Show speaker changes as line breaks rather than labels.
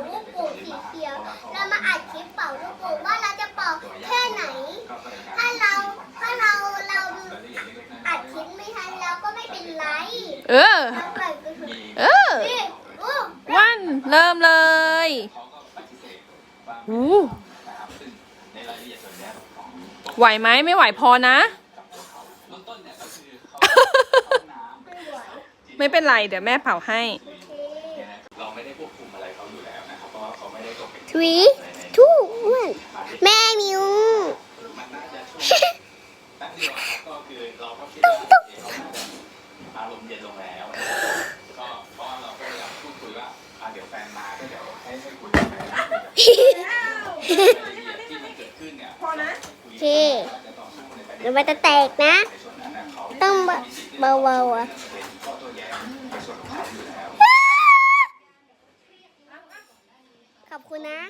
ลูกโป่งสีเขียวเรามาอัดคลิปเป่าลูกโป่งว่าเราจะเป่าแค่ไหนถ้าเราอัดคลิปไม่ทันเราก็ไม่เป็นไร
วันเริ่มเลยไหวไหมไม่ไหวพอนะ ไม่เป็นไรเดี๋ยวแม่เป่าให้
เราไม่ได้ควบคุมอะไรเขาอยู่แล้วนะครับเพราะว่าเขาไม่ได้ตกเป็น
3 2 1แม่มิว
มันน่าจะช่วยแป๊บเดียวก็คือเราก็คิดว่าเขาน่าจะอารมณ์เย็นลงแล้วก็เพราะว่าเราก็พยายามพูดคุยว่าเดี๋ยวแฟนมาก็เดี๋ยวให้คุยกับแฟนรายละเอียดที่มันเกิดขึ้นเนี่ยพอนะ
โอเคเดี๋ยวมันจะแตกนะต้องเบาๆอ่ะขอบคุณนะ